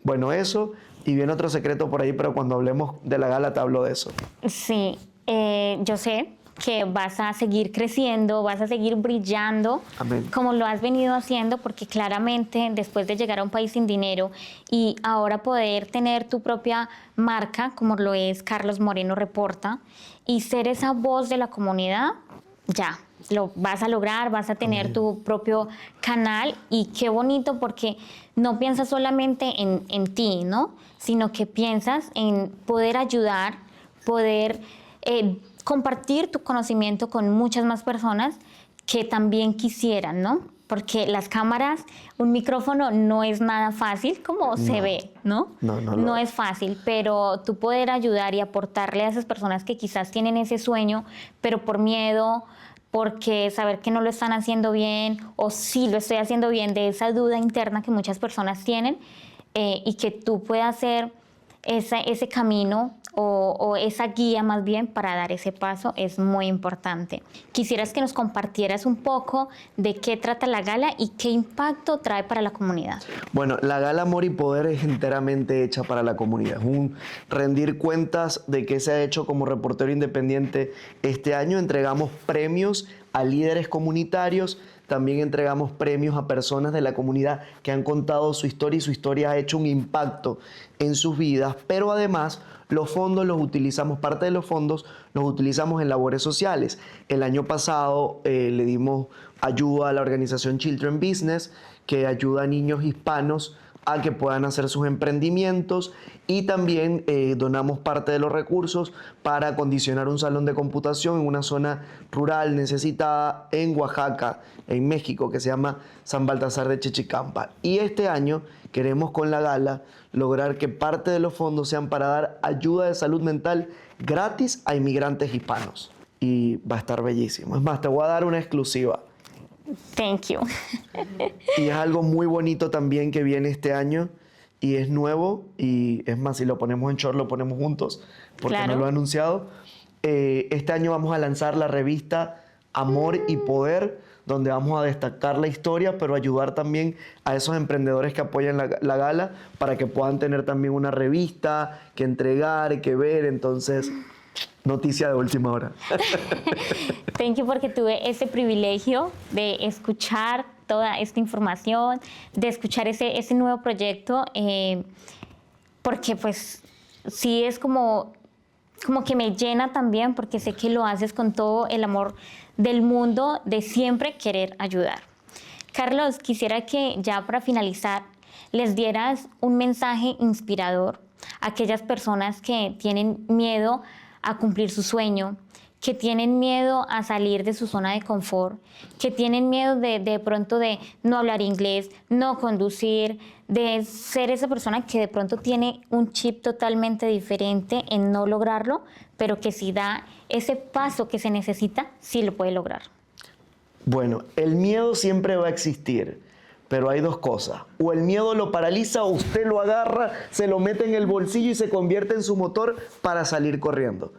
Speaker 1: bueno, eso. Y viene otro secreto por ahí, pero cuando hablemos de la gala te hablo de eso.
Speaker 2: Sí, yo sé que vas a seguir creciendo, vas a seguir brillando,
Speaker 1: Amén.
Speaker 2: como lo has venido haciendo, porque claramente después de llegar a un país sin dinero y ahora poder tener tu propia marca, como lo es Carlos Moreno Reporta, y ser esa voz de la comunidad, ya, lo vas a lograr, vas a tener tu propio canal y qué bonito porque no piensas solamente en ti, ¿no? Sino que piensas en poder ayudar, poder compartir tu conocimiento con muchas más personas que también quisieran, ¿no? Porque las cámaras, un micrófono no es nada fácil como se ve, ¿no? No es fácil, pero tú poder ayudar y aportarle a esas personas que quizás tienen ese sueño, pero por miedo, porque saber que no lo están haciendo bien o sí lo estoy haciendo bien, de esa duda interna que muchas personas tienen, y que tú puedas ser ese camino o esa guía más bien para dar ese paso es muy importante. Quisieras que nos compartieras un poco de qué trata la gala y qué impacto trae para la comunidad.
Speaker 1: Bueno, la gala Amor y Poder es enteramente hecha para la comunidad. Es un rendir cuentas de qué se ha hecho como reportero independiente este año. Entregamos premios a líderes comunitarios. También entregamos premios a personas de la comunidad que han contado su historia y su historia ha hecho un impacto en sus vidas, pero además los fondos los utilizamos, parte de los fondos los utilizamos en labores sociales. El año pasado le dimos ayuda a la organización Children Business, que ayuda a niños hispanos a que puedan hacer sus emprendimientos, y también donamos parte de los recursos para acondicionar un salón de computación en una zona rural necesitada en Oaxaca, en México, que se llama San Baltasar de Chichicampa. Y este año queremos con la gala lograr que parte de los fondos sean para dar ayuda de salud mental gratis a inmigrantes hispanos. Y va a estar bellísimo. Es más, te voy a dar una exclusiva.
Speaker 2: Thank you.
Speaker 1: Y es algo muy bonito también que viene este año y es nuevo, y es más, si lo ponemos en short lo ponemos juntos porque
Speaker 2: Claro.
Speaker 1: no lo he anunciado. Este año vamos a lanzar la revista Amor y Poder, donde vamos a destacar la historia, pero ayudar también a esos emprendedores que apoyan la gala para que puedan tener también una revista que entregar, que ver. Entonces, noticia de última hora.
Speaker 2: Thank you porque tuve ese privilegio de escuchar toda esta información, de escuchar ese nuevo proyecto, porque pues sí es como que me llena también, porque sé que lo haces con todo el amor del mundo, de siempre querer ayudar. Carlos, quisiera que ya para finalizar les dieras un mensaje inspirador a aquellas personas que tienen miedo a cumplir su sueño, que tienen miedo a salir de su zona de confort, que tienen miedo de pronto de no hablar inglés, no conducir, de ser esa persona que de pronto tiene un chip totalmente diferente en no lograrlo, pero que si da ese paso que se necesita, sí lo puede lograr.
Speaker 1: Bueno, el miedo siempre va a existir, pero hay dos cosas. O el miedo lo paraliza o usted lo agarra, se lo mete en el bolsillo y se convierte en su motor para salir corriendo.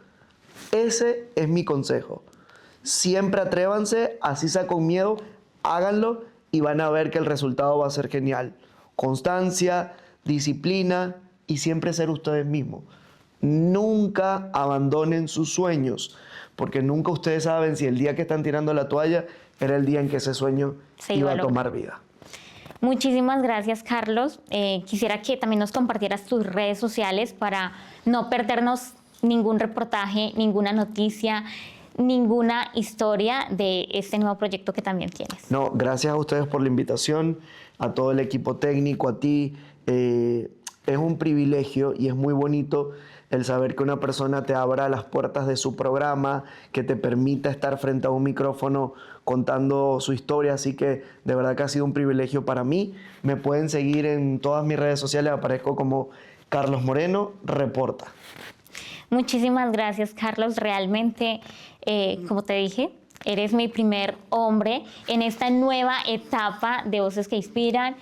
Speaker 1: Ese es mi consejo. Siempre atrévanse, así sea con miedo, háganlo y van a ver que el resultado va a ser genial. Constancia, disciplina y siempre ser ustedes mismos. Nunca abandonen sus sueños, porque nunca ustedes saben si el día que están tirando la toalla era el día en que ese sueño iba a tomar vida.
Speaker 2: Muchísimas gracias, Carlos. Quisiera que también nos compartieras tus redes sociales para no perdernos ningún reportaje, ninguna noticia, ninguna historia de este nuevo proyecto que también tienes.
Speaker 1: No, gracias a ustedes por la invitación, a todo el equipo técnico, a ti. Es un privilegio y es muy bonito el saber que una persona te abra las puertas de su programa, que te permita estar frente a un micrófono contando su historia, así que de verdad que ha sido un privilegio para mí. Me pueden seguir en todas mis redes sociales, aparezco como Carlos Moreno Reporta.
Speaker 2: Muchísimas gracias, Carlos. Realmente, como te dije, eres mi primer hombre en esta nueva etapa de Voces que Inspiran.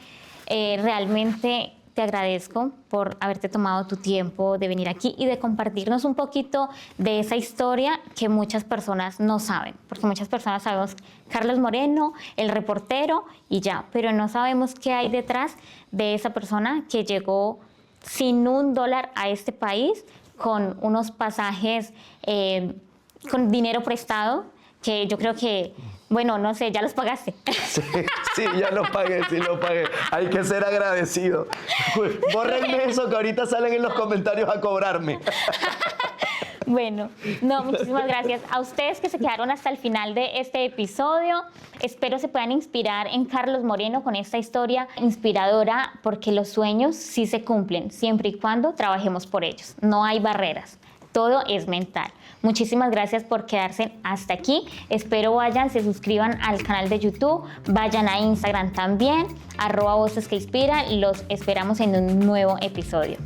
Speaker 2: Realmente te agradezco por haberte tomado tu tiempo de venir aquí y de compartirnos un poquito de esa historia que muchas personas no saben, porque muchas personas sabemos Carlos Moreno, el reportero y ya, pero no sabemos qué hay detrás de esa persona que llegó sin $1 a este país, con unos pasajes, con dinero prestado, que yo creo que, bueno, no sé, ya los pagaste.
Speaker 1: Sí, ya los pagué, sí los pagué. Hay que ser agradecido. Bórrenme eso que ahorita salen en los comentarios a cobrarme.
Speaker 2: Bueno, no, muchísimas gracias a ustedes que se quedaron hasta el final de este episodio. Espero se puedan inspirar en Carlos Moreno con esta historia inspiradora, porque los sueños sí se cumplen, siempre y cuando trabajemos por ellos. No hay barreras, todo es mental. Muchísimas gracias por quedarse hasta aquí. Espero vayan, se suscriban al canal de YouTube, vayan a Instagram también, @Voces que Inspiran. Los esperamos en un nuevo episodio.